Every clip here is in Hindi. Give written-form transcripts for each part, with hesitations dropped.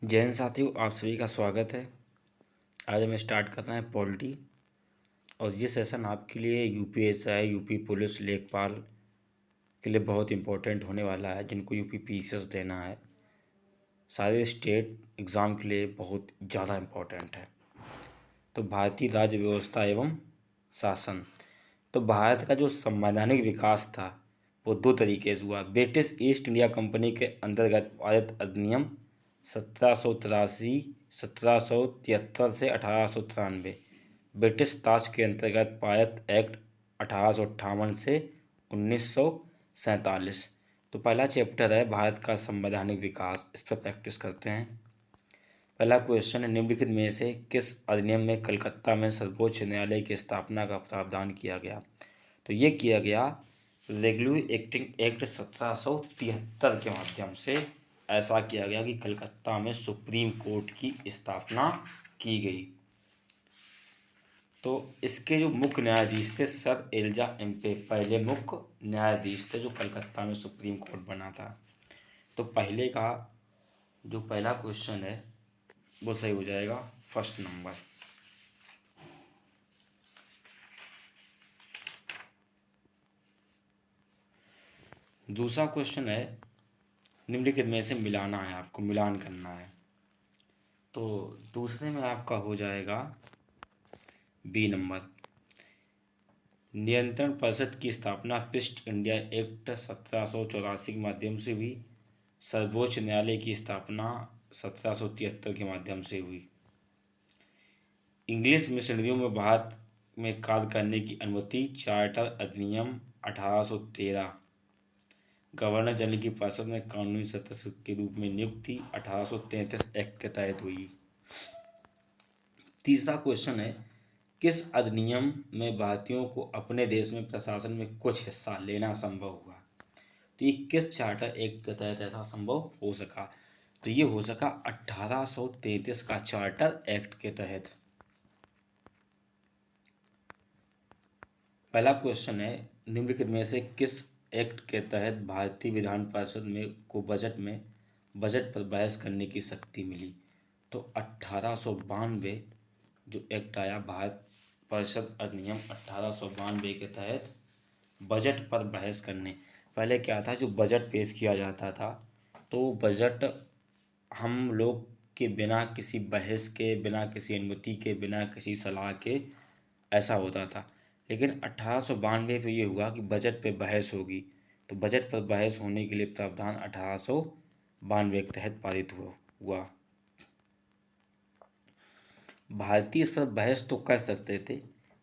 जय हिंद साथियों, आप सभी का स्वागत है। आज हम स्टार्ट कर रहे हैं पॉलिटी। और ये सेशन आपके लिए यूपीएसआई, यूपी पुलिस, लेखपाल के लिए बहुत इंपॉर्टेंट होने वाला है, जिनको यूपी पीसीएस देना है। सारे स्टेट एग्ज़ाम के लिए बहुत ज़्यादा इम्पोर्टेंट है। तो भारतीय राज्य व्यवस्था एवं शासन। तो भारत का जो संवैधानिक विकास था वो दो तरीके से हुआ। ब्रिटिश ईस्ट इंडिया कंपनी के अंतर्गत पारित अधिनियम 1783, 1773 से 1893, ब्रिटिश ताज के अंतर्गत पारित एक्ट 1858 से 1947। तो पहला चैप्टर है भारत का संवैधानिक विकास, इस पर प्रैक्टिस करते हैं। पहला क्वेश्चन है, निम्नलिखित में से किस अधिनियम में कलकत्ता में सर्वोच्च न्यायालय की स्थापना का प्रावधान किया गया? तो ये किया गया रेगुलर एक्टिंग एक्ट 1773 के माध्यम से। ऐसा किया गया कि कलकत्ता में सुप्रीम कोर्ट की स्थापना की गई। तो इसके जो मुख्य न्यायाधीश थे सर एलिजा एम्पे, पहले मुख्य न्यायाधीश थे जो कलकत्ता में सुप्रीम कोर्ट बना था। तो पहले का जो पहला क्वेश्चन है वो सही हो जाएगा, फर्स्ट नंबर। दूसरा क्वेश्चन है, निम्नलिखित में से मिलाना है, आपको मिलान करना है। तो दूसरे में आपका हो जाएगा बी नंबर। नियंत्रण परिषद की स्थापना ईस्ट इंडिया एक्ट 1784 के माध्यम से हुई। सर्वोच्च न्यायालय की स्थापना 1773 के माध्यम से हुई। इंग्लिश मिशनरियों में भारत में कार्य करने की अनुमति चार्टर अधिनियम 1813। गवर्नर जनरल की परिषद में कानूनी सदस्य के रूप में नियुक्ति 1833 एक्ट के तहत हुई। तीसरा क्वेश्चन है, किस अधिनियम में भारतीयों को अपने देश में प्रशासन में कुछ हिस्सा लेना संभव हुआ? तो ये किस चार्टर एक्ट के तहत ऐसा संभव हो सका? तो ये हो सका 1833 का चार्टर एक्ट के तहत। पहला क्वेश्चन है, निम्नलिखित में से किस एक्ट के तहत भारतीय विधान परिषद में को बजट पर बहस करने की शक्ति मिली? तो 1892 जो एक्ट आया, भारत परिषद अधिनियम 1892 के तहत बजट पर बहस करने। पहले क्या था, जो बजट पेश किया जाता था तो बजट हम लोग के बिना किसी बहस के, बिना किसी अनुमति के, बिना किसी सलाह के ऐसा होता था। लेकिन 1892 पे ये हुआ कि बजट पे बहस होगी। तो बजट पर बहस होने के लिए प्रावधान 1892 के तहत पारित हुआ। भारतीय इस पर बहस तो कर सकते थे,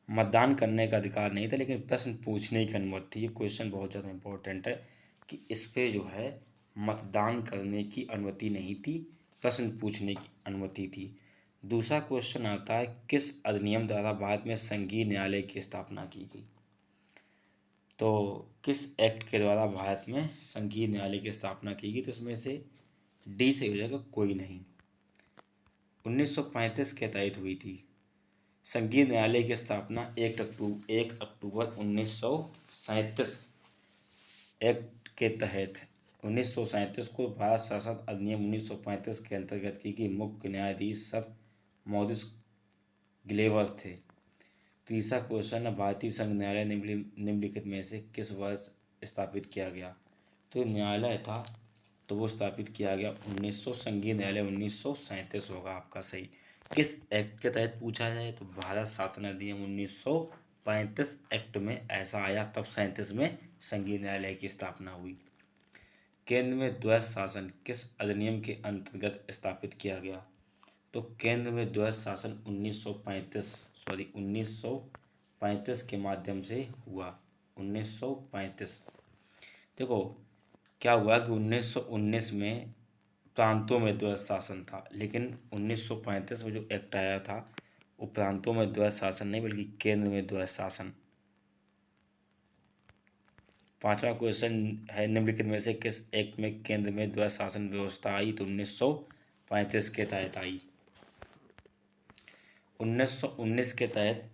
मतदान करने का अधिकार नहीं था, लेकिन प्रश्न पूछने की अनुमति थी। ये क्वेश्चन बहुत ज़्यादा इम्पोर्टेंट है कि इस पे जो है मतदान करने की अनुमति नहीं थी, प्रश्न पूछने की अनुमति थी। दूसरा क्वेश्चन आता है, किस अधिनियम द्वारा भारत में संघीय न्यायालय की स्थापना की गई? तो किस एक्ट के द्वारा भारत में संघीय न्यायालय की स्थापना की गई? तो इसमें से डी सही हो जाएगा, कोई नहीं। 1935 के तहत हुई थी। संघीय न्यायालय की स्थापना 1 अक्टूबर 1937 एक्ट के तहत 1937 को भारत शासन अधिनियम 1935 के अंतर्गत की गई। मुख्य न्यायाधीश सर मॉरिस ग्लेवर थे। तीसरा क्वेश्चन है, भारतीय संघ न्यायालय निम्नलिखित में से किस वर्ष स्थापित किया गया? तो न्यायालय था तो वो स्थापित किया गया 1900, संघीय न्यायालय 1937 होगा आपका सही। किस एक्ट के तहत पूछा जाए तो भारत शासन अधिनियम 1935 एक्ट में ऐसा आया, तब 37 में संघीय न्यायालय की स्थापना हुई। केंद्र में द्वैध शासन किस अधिनियम के अंतर्गत स्थापित किया गया? तो केंद्र में द्वैध शासन 1935 के माध्यम से हुआ। 1935 देखो क्या हुआ कि 1919 में प्रांतों में द्वैध शासन था, लेकिन 1935 में जो एक्ट आया था वो प्रांतों में द्वैध शासन नहीं बल्कि केंद्र में द्वैध शासन। पांचवा क्वेश्चन है, निम्नलिखित में से किस एक्ट में केंद्र में द्वैध शासन व्यवस्था आई? तो 1935 के तहत आई। 1919 के तहत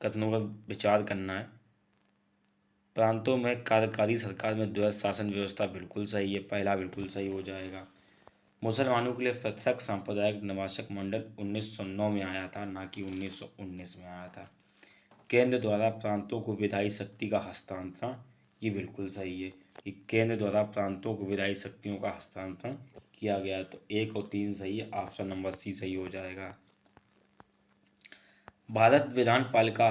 कथनों पर विचार करना है। प्रांतों में कार्यकारी सरकार में द्वैध शासन व्यवस्था बिल्कुल सही है, पहला बिल्कुल सही हो जाएगा। मुसलमानों के लिए पृथक सांप्रदायिक निवासक मंडल 1909 में आया था, ना कि 1919 में आया था। केंद्र द्वारा प्रांतों को विधायी शक्ति का हस्तांतरण, ये बिल्कुल सही है कि केंद्र द्वारा प्रांतों को विधायी शक्तियों का हस्तांतरण किया गया। तो 1 और 3 सही है, ऑप्शन नंबर सी सही हो जाएगा। भारत विधान पालिका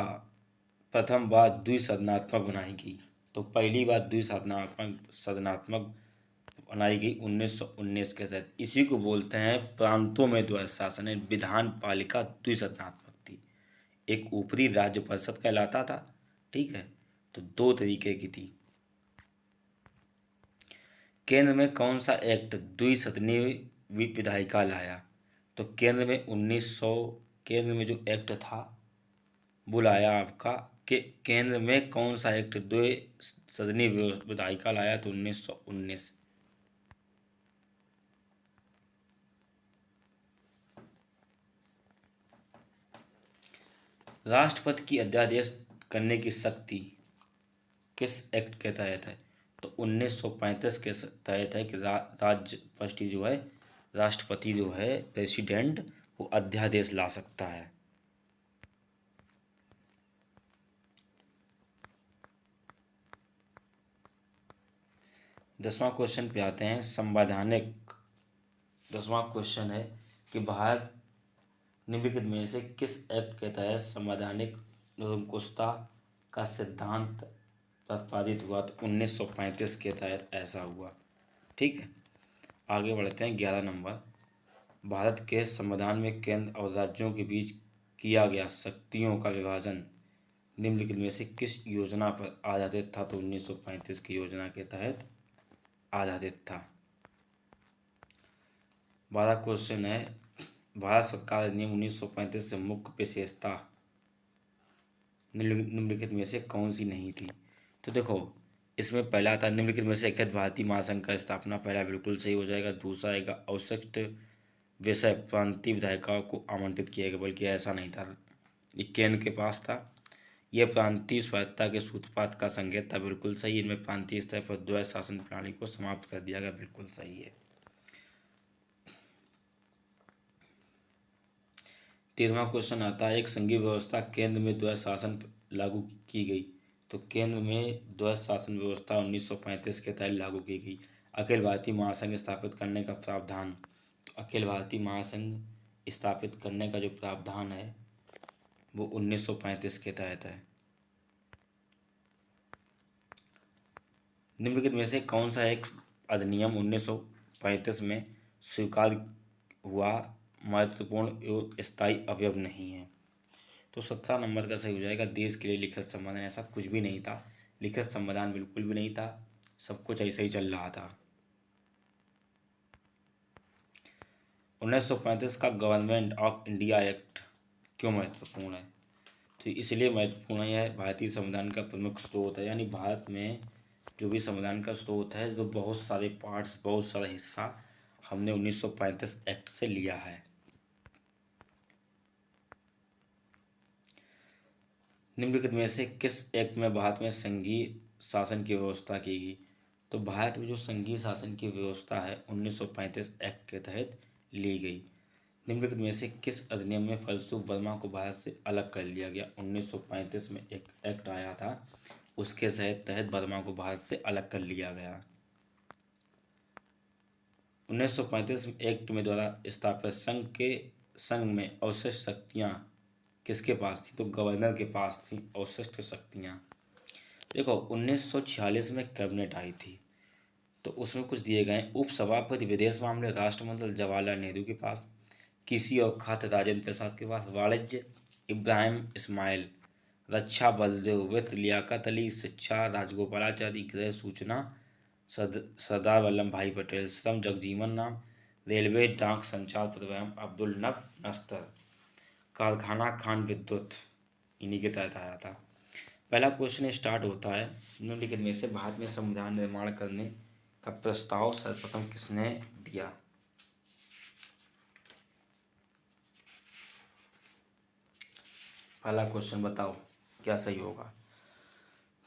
प्रथम बार द्विसदनात्मक बनाई गई। तो पहली बार सदनात्मक बनाई गई 1919 के तहत। इसी को बोलते हैं प्रांतों में द्वैध शासन है। विधान पालिका द्विसदनात्मक थी। एक ऊपरी राज्य परिषद कहलाता था, ठीक है, तो 2 तरीके की थी। केंद्र में कौन सा एक्ट द्विसदनीय विधायिका लाया? तो केंद्र में जो एक्ट था वो लाया आपका कि केंद्र में कौन सा एक्ट द्विसदनीय विधायिका लाया? तो 1919। राष्ट्रपति की अध्यादेश करने की शक्ति किस एक्ट के तहत है? तो 1935 के तहत है कि राष्ट्रपति जो है, राष्ट्रपति जो है, प्रेसिडेंट, वो अध्यादेश ला सकता है। दसवां क्वेश्चन पे आते हैं। संवैधानिक 10वां क्वेश्चन है कि भारत निम्नलिखित में से किस एक्ट के तहत संवैधानिक निरंकुशता का सिद्धांत प्रतिपादित हुआ? तो 1935 के तहत ऐसा हुआ, ठीक है। आगे बढ़ते हैं। 11 नंबर, भारत के संविधान में केंद्र और राज्यों के बीच किया गया शक्तियों का विभाजन निम्नलिखित में से किस योजना पर आधारित था? तो 1935 की योजना के तहत आधारित था। 12 क्वेश्चन है, भारत सरकार अधिनियम 1935 से मुख्य विशेषता निम्नलिखित में से कौन सी नहीं थी? तो देखो, इसमें पहला था निम्नलिखित में से अखिल भारतीय महासंघ का स्थापना। पहला बिल्कुल सही हो जाएगा। दूसरा आएगा अवशिष्ट विषय प्रांतीय विधायिकाओं को आवंटित किया गया, बल्कि ऐसा नहीं था, ये केंद्र के पास था। यह प्रांतीय स्वायत्तता के सूत्रपात का संकेत था, बिल्कुल सही। इनमें प्रांतीय स्तर पर द्वैध शासन प्रणाली को समाप्त कर दिया गया, बिल्कुल सही है। 13वां क्वेश्चन आता है, एक संघीय व्यवस्था केंद्र में द्वैध शासन लागू की गई। तो केंद्र में द्वैध शासन व्यवस्था 1935 के तहत लागू की गई। अखिल भारतीय महासंघ स्थापित करने का प्रावधान, तो अखिल भारतीय महासंघ स्थापित करने का जो प्रावधान है वो 1935 के तहत है। निम्नलिखित में से कौन सा एक अधिनियम 1935 में स्वीकार हुआ महत्वपूर्ण एवं स्थायी अवयव नहीं है? तो 17 नंबर का सही हो जाएगा। देश के लिए लिखित संविधान, ऐसा कुछ भी नहीं था। लिखित संविधान बिल्कुल भी नहीं था, सब कुछ ऐसे ही चल रहा था। 1935 का गवर्नमेंट ऑफ इंडिया एक्ट क्यों महत्वपूर्ण है? तो इसलिए महत्वपूर्ण है, भारतीय संविधान का प्रमुख स्रोत है। यानी भारत में जो भी संविधान का स्रोत है, तो बहुत सारे पार्ट्स, बहुत सारा हिस्सा हमने 1935 एक्ट से लिया है। निम्नलिखित में से किस एक्ट में भारत में संघीय शासन की व्यवस्था की गई? तो भारत में जो संघीय शासन की व्यवस्था है 1935 एक्ट के तहत ली गई। निम्नलिखित में से किस अधिनियम में फलस्वरूप बर्मा को भारत से अलग कर लिया गया? 1935 में एक एक्ट आया था, उसके तहत बर्मा को भारत से अलग कर लिया गया। 1935 एक्ट में द्वारा स्थापित संघ में अवशिष्ट शक्तियाँ किसके पास थी? तो गवर्नर के पास थी अवशिष्ट शक्तियाँ। देखो, 1946 में कैबिनेट आई थी, तो उसमें कुछ दिए गए। उपसभापति विदेश मामले राष्ट्रमंत्री जवाहरलाल नेहरू के पास, कृषि और खाद्य राजेंद्र प्रसाद के पास, वाणिज्य इब्राहिम इस्माइल, रक्षा बलदेव, वित्त लियाकत अली, शिक्षा राजगोपालाचारी, गृह सूचना सरदार वल्लभ भाई पटेल, श्रम जगजीवन राम, रेलवे डाक संचार परिवहन अब्दुल नब नस्तर, कारखाना खान विद्युत इन्हीं के तहत आया था। पहला क्वेश्चन स्टार्ट होता है, निम्नलिखित में से भारत में संविधान निर्माण करने का प्रस्ताव सर्वप्रथम किसने दिया? पहला क्वेश्चन बताओ क्या सही होगा।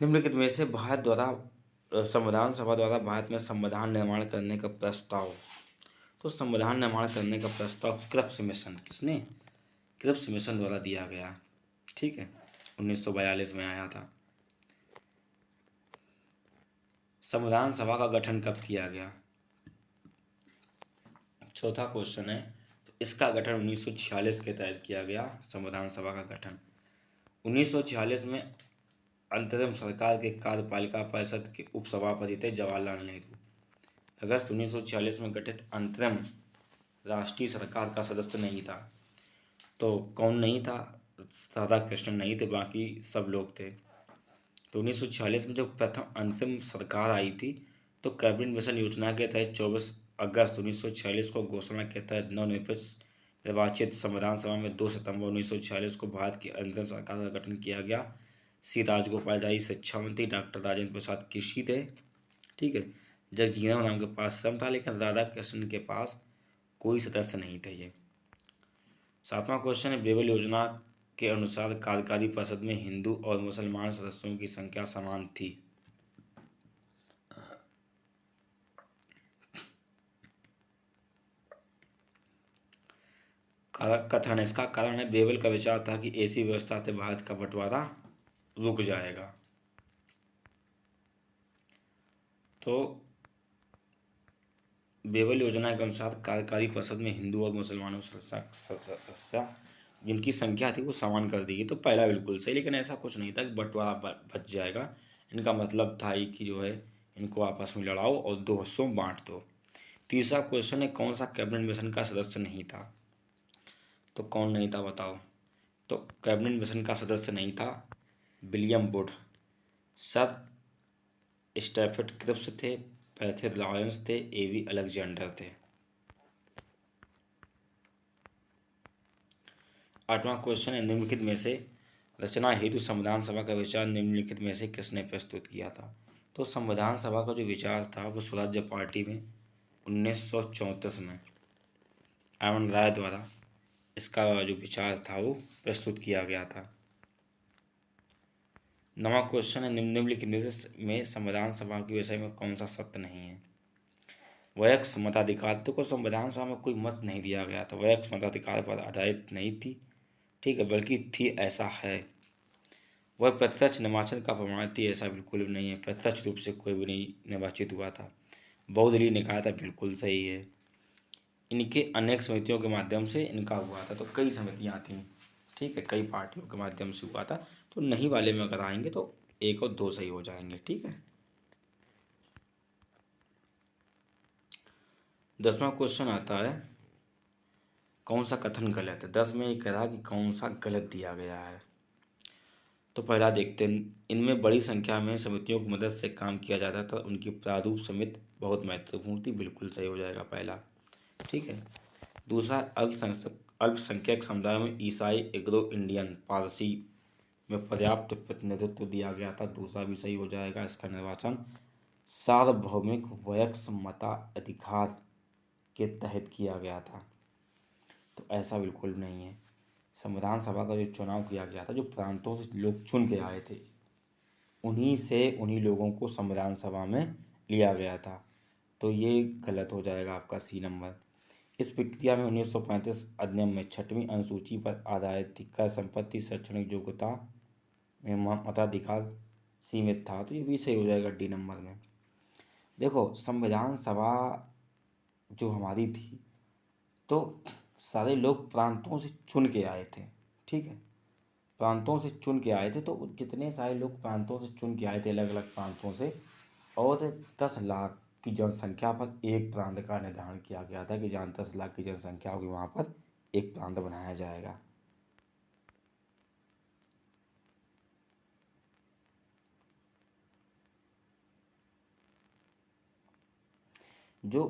निम्नलिखित में से भारत द्वारा संविधान सभा द्वारा भारत में संविधान निर्माण करने का प्रस्ताव, तो संविधान निर्माण करने का प्रस्ताव क्रिप्स मिशन, किसने? क्रिप्स मिशन द्वारा दिया गया, ठीक है, 1942 में आया था। संविधान सभा का गठन कब किया गया? चौथा क्वेश्चन है, तो इसका गठन 1946 के तहत किया गया, संविधान सभा का गठन। 1946 में अंतरिम सरकार के कार्यपालिका परिषद के उपसभापति थे जवाहरलाल नेहरू। अगस्त 1946 में गठित अंतरिम राष्ट्रीय सरकार का सदस्य नहीं था। तो कौन नहीं था? राधा कृष्णन नहीं थे, बाकी सब लोग थे। तो 1946 में जब प्रथम अंतिम सरकार आई थी, तो कैबिनेट मिशन योजना के तहत 24 अगस्त 1946 को घोषणा के तहत निर्वाचित संविधान सभा में 2 सितंबर 1946 को भारत की अंतिम सरकार का गठन किया गया। सी राजगोपालाचारी शिक्षा मंत्री, डॉक्टर राजेंद्र प्रसाद कृषि थे, ठीक है, जगजीवन राम के पास श्रम था, लेकिन राधा कृष्णन के पास कोई सदस्य नहीं थे ये। 7वां क्वेश्चन है, बेबल योजना के अनुसार कार्यकारी परिषद में हिंदू और मुसलमान सदस्यों की संख्या समान थी। कथन, इसका कारण है बेबल का विचार था कि ऐसी व्यवस्था से भारत का बंटवारा रुक जाएगा। तो बेबल योजना के अनुसार कार्यकारी परिषद में हिंदू और मुसलमानों सदस्य जिनकी संख्या थी वो समान कर दी गई। तो पहला बिल्कुल सही, लेकिन ऐसा कुछ नहीं था कि बंटवारा बच जाएगा। इनका मतलब था ही कि जो है इनको आपस में लड़ाओ और 2 हिस्सों में बांट दो। तीसरा क्वेश्चन है, कौन सा कैबिनेट मिशन का सदस्य नहीं था? तो कौन नहीं था बताओ? तो कैबिनेट मिशन का सदस्य नहीं था William Wood, sir Stafford Cripps थे, पैथर लॉरेंस थे, एवी अलेक्जेंडर थे। 8वां क्वेश्चन है, निम्नलिखित में से रचना हेतु संविधान सभा का विचार निम्नलिखित में से किसने प्रस्तुत किया था? तो संविधान सभा का जो विचार था वो स्वराज्य पार्टी में 1934 में एम राय द्वारा इसका जो विचार था वो प्रस्तुत किया गया था। 9वां क्वेश्चन है, निम्नलिखित में संविधान सभा के विषय में कौन सा सत्य नहीं है? वयस्क मताधिकार, तो को संविधान सभा में कोई मत नहीं दिया गया था, वयस्क मताधिकार पर आधारित नहीं थी, ठीक है, बल्कि थी ऐसा है। वह प्रत्यक्ष निर्वाचन का प्रमाण थी, ऐसा बिल्कुल भी नहीं है, प्रत्यक्ष रूप से कोई भी नहीं निर्वाचित हुआ था। बहुदलीय निकाय था, बिल्कुल सही है। इनके अनेक समितियों के माध्यम से इनका हुआ था, तो कई समितियां थीं, ठीक है, कई पार्टियों के माध्यम से हुआ था। तो नहीं वाले में अगर आएंगे तो 1 और 2 सही हो जाएंगे, ठीक है। 10वां क्वेश्चन आता है, कौन सा कथन गलत है? 10 में ये कह रहा कि कौन सा गलत दिया गया है। तो पहला देखते हैं, इनमें बड़ी संख्या में समितियों की मदद से काम किया जाता था, उनकी प्रारूप समिति बहुत महत्वपूर्ण थी, बिल्कुल सही हो जाएगा पहला, ठीक है। दूसरा, अल्पसंख्यक समुदाय में ईसाई, एग्रो इंडियन, पारसी में पर्याप्त प्रतिनिधित्व दिया गया था, दूसरा भी सही हो जाएगा। इसका निर्वाचन सार्वभौमिक वयस्क मताधिकार के तहत किया गया था, तो ऐसा बिल्कुल नहीं है। संविधान सभा का जो चुनाव किया गया था, जो प्रांतों से लोग चुन के आए थे, उन्हीं लोगों को संविधान सभा में लिया गया था, तो ये गलत हो जाएगा आपका सी नंबर। इस प्रक्रिया में 1935 अधिनियम में 6वीं अनुसूची पर आधारित थी, कर संपत्ति शैक्षणिक योग्यता में मताधिकार सीमित था, तो ये भी सही हो जाएगा डी नंबर में। देखो, संविधान सभा जो हमारी थी, तो सारे लोग प्रांतों से चुन के आए थे, ठीक है, प्रांतों से चुन के आए थे, तो जितने सारे लोग प्रांतों से चुन के आए थे अलग अलग प्रांतों से, और 10 लाख की जनसंख्या पर एक प्रांत का निर्धारण किया गया था कि जहाँ 10 लाख की जनसंख्या होगी वहाँ पर एक प्रांत बनाया जाएगा। जो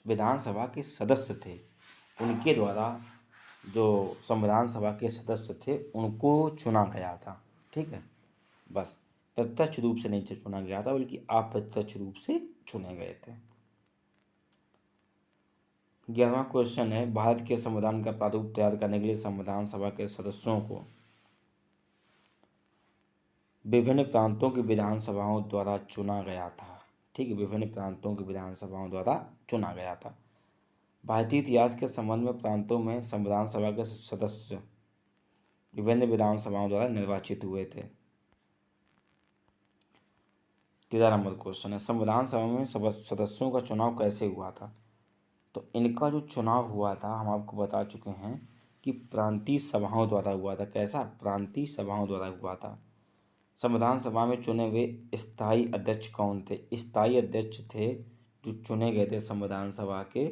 विधानसभा के सदस्य थे उनके द्वारा, जो संविधान सभा के सदस्य थे उनको चुना गया था, ठीक है, बस प्रत्यक्ष रूप से नहीं चुना गया था, बल्कि अप्रत्यक्ष रूप से चुने गए थे। 11वां क्वेश्चन है, भारत के संविधान का प्रारूप तैयार करने के लिए संविधान सभा के सदस्यों को विभिन्न प्रांतों की विधानसभाओं द्वारा चुना गया था, ठीक है, विभिन्न प्रांतों की विधानसभाओं द्वारा चुना गया था। भारतीय इतिहास के संबंध में प्रांतों में संविधान सभा के सदस्य विभिन्न विधानसभाओं द्वारा निर्वाचित हुए थे। 13 नंबर क्वेश्चन है, संविधान सभा में सदस्यों का चुनाव कैसे हुआ था। तो इनका जो चुनाव हुआ था हम आपको बता चुके हैं कि प्रांतीय सभाओं द्वारा हुआ था। कैसा? प्रांतीय सभाओं द्वारा हुआ था। संविधान सभा में चुने हुए स्थायी अध्यक्ष कौन थे? स्थायी अध्यक्ष थे जो चुने गए थे संविधान सभा के,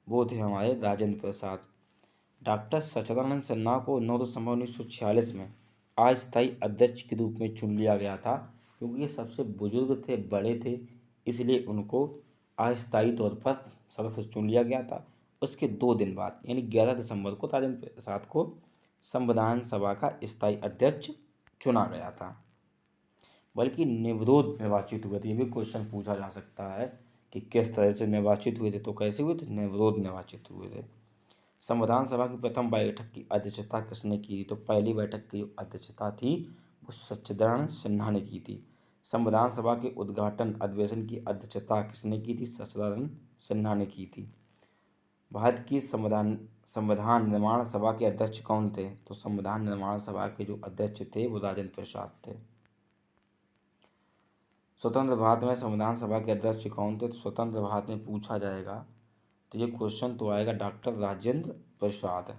वो थे हमारे राजेंद्र प्रसाद। डॉक्टर सच्चिदानंद सिन्हा को 9 दिसंबर 1946 में अस्थायी अध्यक्ष के रूप में चुन लिया गया था, क्योंकि ये सबसे बुजुर्ग थे, बड़े थे, इसलिए उनको अस्थायी तौर पर सदस्य चुन लिया गया था। उसके 2 दिन बाद यानी 11 दिसंबर को राजेंद्र प्रसाद को संविधान सभा का स्थायी अध्यक्ष चुना गया था। बल्कि निर्विरोध निर्वाचित हुए थे। ये भी क्वेश्चन पूछा जा सकता है कि किस तरह से निर्वाचित हुए थे, तो कैसे हुए थे? निर्विरोध निर्वाचित हुए थे। संविधान सभा की प्रथम बैठक की अध्यक्षता किसने की थी? तो पहली बैठक की जो अध्यक्षता थी वो सच्चिदानंद सिन्हा ने की थी। संविधान सभा के उद्घाटन अधिवेशन की अध्यक्षता किसने की थी? सच्चिदानंद सिन्हा ने की थी। भारत की संविधान निर्माण सभा के अध्यक्ष कौन थे? तो संविधान निर्माण सभा के जो अध्यक्ष थे वो राजेंद्र प्रसाद थे। स्वतंत्र भारत में संविधान सभा के अध्यक्ष कौन थे? तो स्वतंत्र भारत में पूछा जाएगा तो ये क्वेश्चन तो आएगा डॉक्टर राजेंद्र प्रसाद।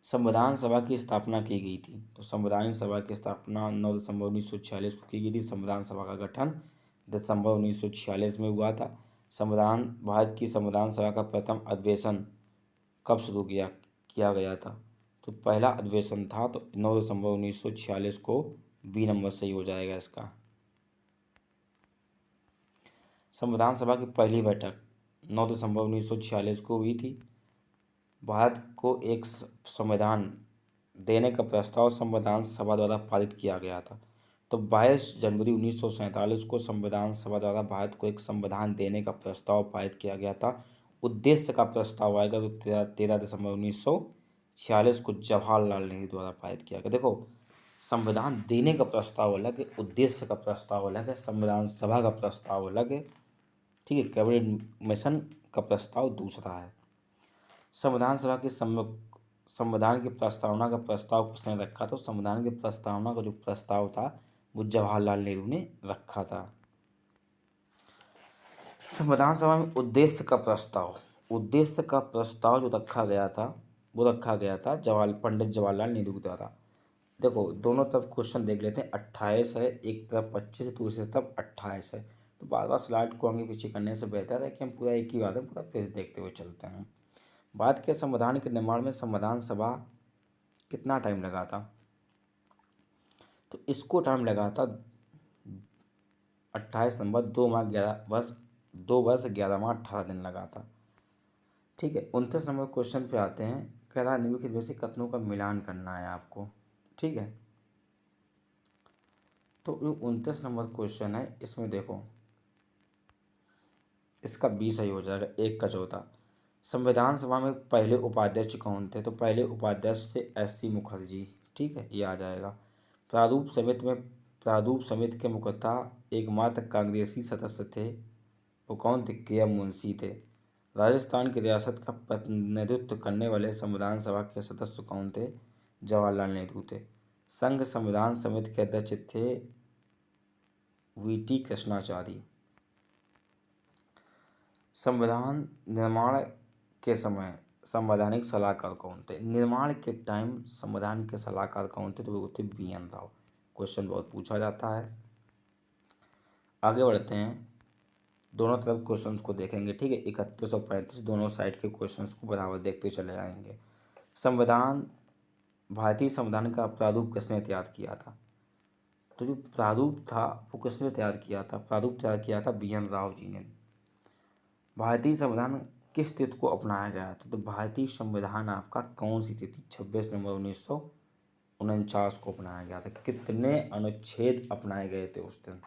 संविधान सभा की स्थापना की गई थी। तो संविधान सभा की स्थापना 9 दिसंबर 1946 को की गई थी। संविधान सभा का गठन दिसंबर 1946 में हुआ था। भारत की संविधान सभा का प्रथम अधिवेशन कब शुरू किया गया था? तो पहला अधिवेशन था तो 9 दिसंबर 1946 को, बी नंबर सही हो जाएगा इसका। संविधान सभा की पहली बैठक 9 दिसंबर 1946 को हुई थी। भारत को एक संविधान देने का प्रस्ताव संविधान सभा द्वारा पारित किया गया था। तो 22 जनवरी 1947 को संविधान सभा द्वारा भारत को एक संविधान देने का प्रस्ताव पारित किया गया था। उद्देश्य का प्रस्ताव आएगा तो 13 दिसंबर 1946 को जवाहरलाल नेहरू द्वारा पारित किया गया। देखो, संविधान देने का प्रस्ताव अलग है, उद्देश्य का प्रस्ताव अलग है, संविधान सभा का प्रस्ताव अलग है, ठीक है। कैबिनेट मिशन का प्रस्ताव दूसरा है। संविधान सभा की संविधान की प्रस्तावना का प्रस्ताव किसने रखा? तो संविधान की प्रस्तावना का जो प्रस्ताव था वो जवाहरलाल नेहरू ने रखा था। संविधान सभा में उद्देश्य का प्रस्ताव जो रखा गया था वो रखा गया था पंडित जवाहरलाल नेहरू द्वारा। देखो, दोनों तरफ क्वेश्चन देख लेते हैं। 28 है, एक तरफ 25 है, दूसरी तरफ 28 है। तो बार बार स्लाइड को आगे पीछे करने से बेहतर है कि हम पूरा एक ही बात है पूरा पेज देखते हुए चलते हैं। भारत के संविधान के निर्माण में संविधान सभा कितना टाइम लगा था? तो इसको टाइम लगा था 28 नंबर 2 वर्ष 11 माह 18 दिन लगा था, ठीक है। 29 नंबर क्वेश्चन पे आते हैं। कह रहा है निम्नलिखित में से कथनों का मिलान करना है आपको, ठीक है। तो जो 29 नंबर क्वेश्चन है इसमें देखो, इसका 20 सही हो जाएगा, 1 का चौथा। संविधान सभा में पहले उपाध्यक्ष कौन थे? तो पहले उपाध्यक्ष थे SC मुखर्जी, ठीक है, ये आ जाएगा। प्रारूप समिति के मुखतः एकमात्र कांग्रेसी सदस्य थे, वो कौन थे? KM मुंशी थे। राजस्थान की रियासत का प्रतिनिधित्व करने वाले संविधान सभा के सदस्य कौन थे? जवाहरलाल नेहरू थे। संघ संविधान समिति के अध्यक्ष थे VT कृष्णाचारी। संविधान निर्माण के समय संवैधानिक सलाहकार कौन थे? निर्माण के टाइम संविधान के सलाहकार कौन थे? तो वो थे BN राव। क्वेश्चन बहुत पूछा जाता है। आगे बढ़ते हैं, दोनों तरफ क्वेश्चंस को देखेंगे, ठीक है। 31 और 35 दोनों साइड के क्वेश्चंस को बराबर देखते चले आएंगे। भारतीय संविधान का प्रारूप किसने तैयार किया था? तो जो प्रारूप था वो किसने तैयार किया था? प्रारूप तैयार किया था BN राव जी ने। भारतीय संविधान किस तिथि को अपनाया गया था? तो भारतीय संविधान आपका कौन सी तिथि? 26 नवंबर 1949 को अपनाया गया था। कितने अनुच्छेद अपनाए गए थे उस दिन?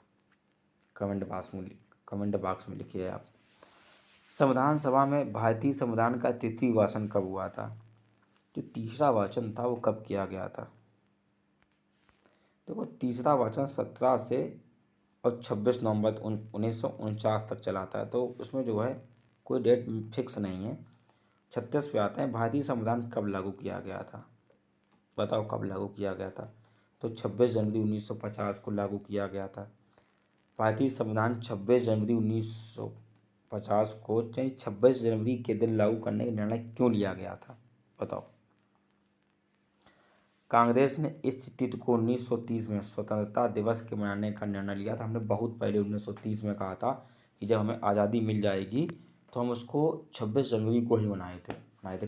कमेंट बॉक्स में लिखिए आप। संविधान सभा में भारतीय संविधान का तृतीय वाचन कब हुआ था? जो तीसरा वाचन था वो कब किया गया था? देखो, तीसरा वाचन 17 से और 26 नवंबर 1949 तक चला था। तो उसमें जो है कोई डेट फिक्स नहीं है। 36 पे आते हैं, भारतीय संविधान कब लागू किया गया था? बताओ कब लागू किया गया था? तो 26 जनवरी 1950 को लागू किया गया था। भारतीय संविधान 26 जनवरी 1950 को, यानी 26 जनवरी के दिन लागू करने का निर्णय क्यों लिया गया था? बताओ। कांग्रेस ने इस तिथि को 1930 में स्वतंत्रता दिवस के मनाने का निर्णय लिया था। हमने बहुत पहले 1930 में कहा था कि जब हमें आज़ादी मिल जाएगी तो हम उसको 26 जनवरी को ही मनाए थे।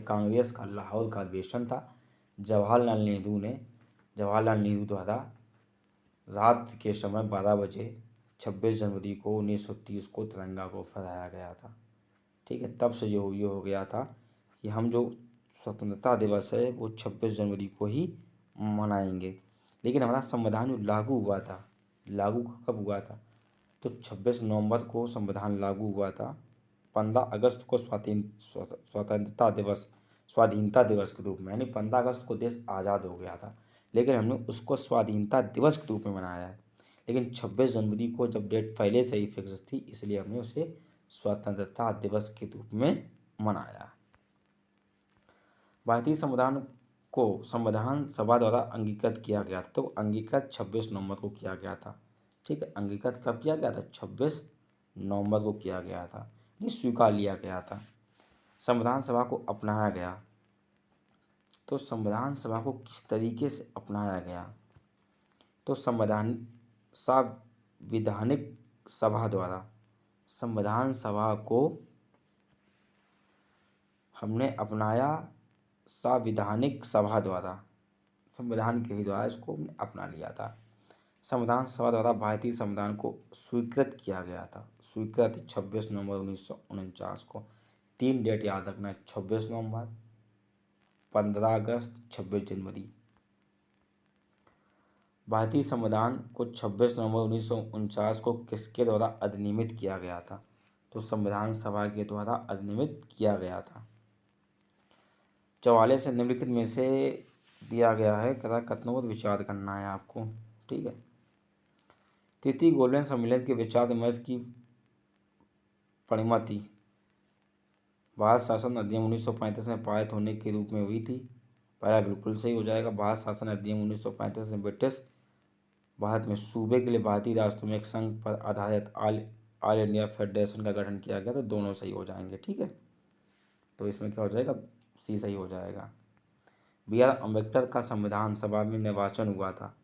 कांग्रेस का लाहौर का अधिवेशन था। जवाहरलाल नेहरू द्वारा रात के समय 12 बजे 26 जनवरी को 1930 को तिरंगा को फहराया गया था। ठीक है, तब से जो ये हो गया था कि हम जो स्वतंत्रता दिवस है वो 26 जनवरी को ही मनाएंगे। लेकिन हमारा संविधान जो लागू हुआ था, लागू कब हुआ था? तो 26 नवंबर को संविधान लागू हुआ था। 15 अगस्त को स्वाधीनता दिवस के रूप में, यानी 15 अगस्त को देश आज़ाद हो गया था, लेकिन हमने उसको स्वाधीनता दिवस के रूप में मनाया है। लेकिन 26 जनवरी को जब डेट पहले से ही फिक्स थी, इसलिए हमने उसे स्वतंत्रता दिवस के रूप में मनाया। भारतीय संविधान को संविधान सभा द्वारा अंगीकृत किया गया था। तो अंगीकृत 26 नवंबर को किया गया था। ठीक है, अंगीकृत कब किया गया था? 26 नवंबर को किया गया था, ये स्वीकार लिया गया था। संविधान सभा को अपनाया गया। तो संविधान सभा को किस तरीके से अपनाया गया? तो संवैधानिक सभा द्वारा, संविधान सभा को हमने अपनाया संवैधानिक सभा द्वारा, संविधान के ही द्वारा इसको हमने अपना लिया था। संविधान सभा द्वारा भारतीय संविधान को स्वीकृत किया गया था। स्वीकृत 26 नवंबर 1949 को। 3 डेट याद रखना, 26 नवंबर, 15 अगस्त, 26 जनवरी। भारतीय संविधान को 26 नवंबर 1949 को किसके द्वारा अधिनियमित किया गया था? तो संविधान सभा के द्वारा अधिनियमित किया गया था। 44 से निम्नलिखित में से दिया गया है, कथनों पर विचार करना है आपको। ठीक है, तृतीय गोल्डन सम्मेलन के विचार विमर्श की परिणति भारत शासन अधिनियम 1935 में पारित होने के रूप में हुई थी। पहला बिल्कुल सही हो जाएगा। भारत शासन अधिनियम 1935 में ब्रिटिश भारत में सूबे के लिए भारतीय राष्ट्रों में एक संघ पर आधारित ऑल इंडिया फेडरेशन का गठन किया गया, तो दोनों सही हो जाएंगे। ठीक है, तो इसमें क्या हो जाएगा? सी सही हो जाएगा। B.R. अम्बेडकर का संविधान सभा में निर्वाचन हुआ था।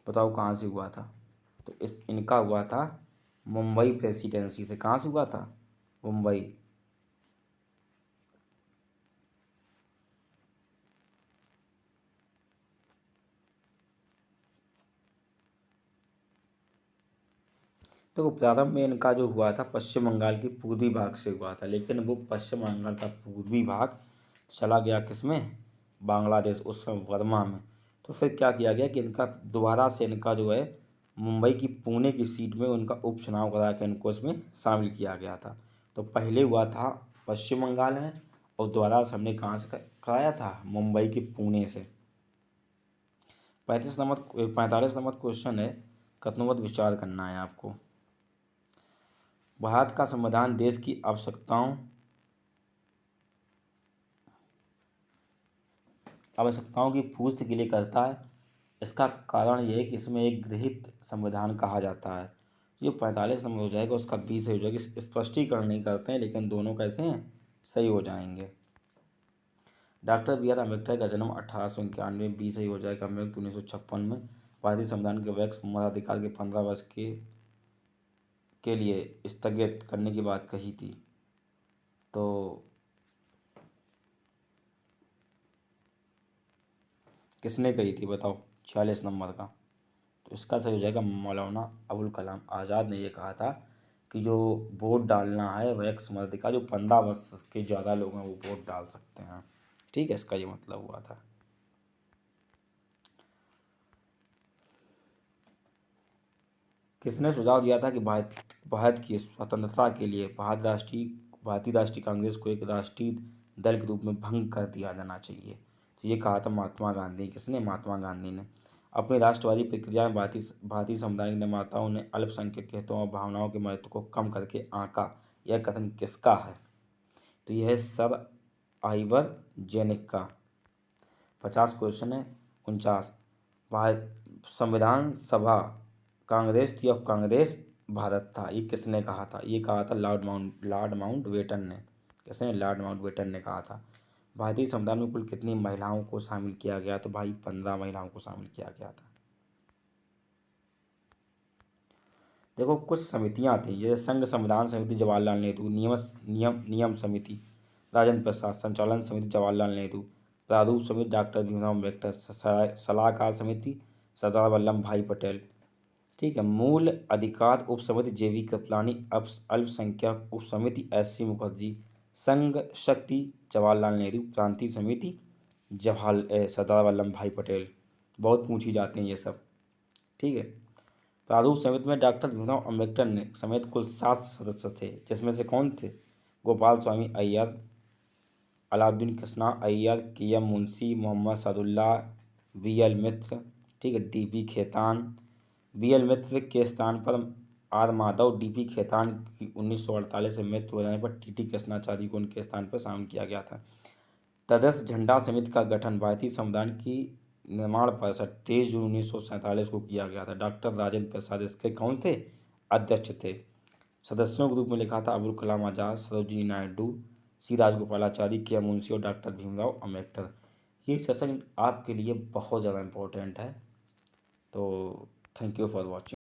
बताओ कहाँ से हुआ था? तो इनका हुआ था मुंबई प्रेसिडेंसी से। कहाँ से हुआ था? मुंबई। तो प्रारंभ में इनका जो हुआ था पश्चिम बंगाल की पूर्वी भाग से हुआ था, लेकिन वो पश्चिम बंगाल का पूर्वी भाग चला गया किसमें? बांग्लादेश, उस समय वर्मा में। तो फिर क्या किया गया कि इनका दोबारा से इनका जो है मुंबई की पुणे की सीट में उनका उपचुनाव करा के इनको इसमें शामिल किया गया था। तो पहले हुआ था पश्चिम बंगाल में, और दोबारा से हमने कहाँ से कराया था? मुंबई की पुणे से। 45 नंबर क्वेश्चन है, कथनों पर विचार करना है आपको। भारत का संविधान देश की आवश्यकताओं की पूर्ति के लिए करता है। इसका कारण यह है कि इसमें एक गृहीत संविधान कहा जाता है। जो 45 नंबर हो जाएगा उसका 20 हो जाएगा। स्पष्टीकरण नहीं करते हैं, लेकिन दोनों कैसे हैं? सही हो जाएंगे। Doctor B.R. अम्बेडकर का जन्म 1891 में, 20 सही हो जाएगा। मृत्यु 1956 में। भारतीय संविधान के वैक्स मताधिकार के 15 वर्ष के लिए स्थगित करने की बात कही थी। तो किसने कही थी? बताओ। 46 नंबर का। तो इसका सही हो जाएगा मौलाना अबुल कलाम आज़ाद ने ये कहा था कि जो वोट डालना है वैक्स मताधिकार, जो 15 वर्ष के ज़्यादा लोग हैं वो वोट डाल सकते हैं। ठीक है, इसका ये मतलब हुआ था। किसने सुझाव दिया था कि भारत की स्वतंत्रता के लिए भारतीय राष्ट्रीय कांग्रेस को एक राष्ट्रीय दल के रूप में भंग कर दिया जाना चाहिए? तो ये कहा था महात्मा गांधी। किसने? महात्मा गांधी ने। अपनी राष्ट्रवादी प्रक्रिया में भारतीय समुदाय के निर्माताओं ने अल्पसंख्यक हितों और भावनाओं के महत्व को कम करके आंका। यह कथन किसका है? तो यह है सर आइवर जेनिक का। 50 क्वेश्चन है। 49, संविधान सभा कांग्रेस थी और कांग्रेस भारत था, ये किसने कहा था? ये कहा था लॉर्ड माउंटबेटन ने। किसने? लॉर्ड माउंटबेटन ने कहा था। भारतीय संविधान में कुल कितनी महिलाओं को शामिल किया गया? तो भाई 15 महिलाओं को शामिल किया गया था। देखो कुछ समितियां थी, जैसे संघ संविधान समिति जवाहरलाल नेहरू, नियम समिति राजेंद्र प्रसाद, संचालन समिति जवाहरलाल नेहरू, प्रारूप समिति डॉक्टर भीमराव अम्बेडकर, सलाहकार समिति सरदार वल्लभ भाई पटेल। ठीक है। मूल अधिकार उप समिति JV कृपलानी, अल्पसंख्यक उप समिति SC मुखर्जी, संघ शक्ति जवाहरलाल नेहरू, प्रांतीय समिति सरदार वल्लभ भाई पटेल। बहुत पूछी जाते हैं ये सब। ठीक है। प्रारूप समिति में डॉक्टर भीमराव अम्बेडकर ने समेत कुल 7 सदस्य थे, जिसमें से कौन थे? गोपाल स्वामी अय्यर, अलाउद्दीन कृष्णा अय्यर, KM मुंशी, मोहम्मद सादुल्लाह, BL मित्र। ठीक है। DP खेतान। BL मित्र के स्थान पर R माधव, DP खेतान की 1948 में मृत्यु हो जाने पर TT कृष्णाचार्य को उनके स्थान पर शामिल किया गया था। तदर्थ झंडा समिति का गठन भारतीय संविधान की निर्माण परिषद 23 जून 1947 को किया गया था। डॉक्टर राजेंद्र प्रसाद इसके कौन थे? अध्यक्ष थे। सदस्यों के रूप में लिखा था अबुल कलाम आजाद, सरोजिनी नायडू, C राजगोपालाचारी, KM मुंशी और डॉक्टर भीमराव अम्बेडकर। ये सेशन आपके लिए बहुत ज़्यादा इम्पोर्टेंट है। तो थैंक यू फॉर वॉचिंग।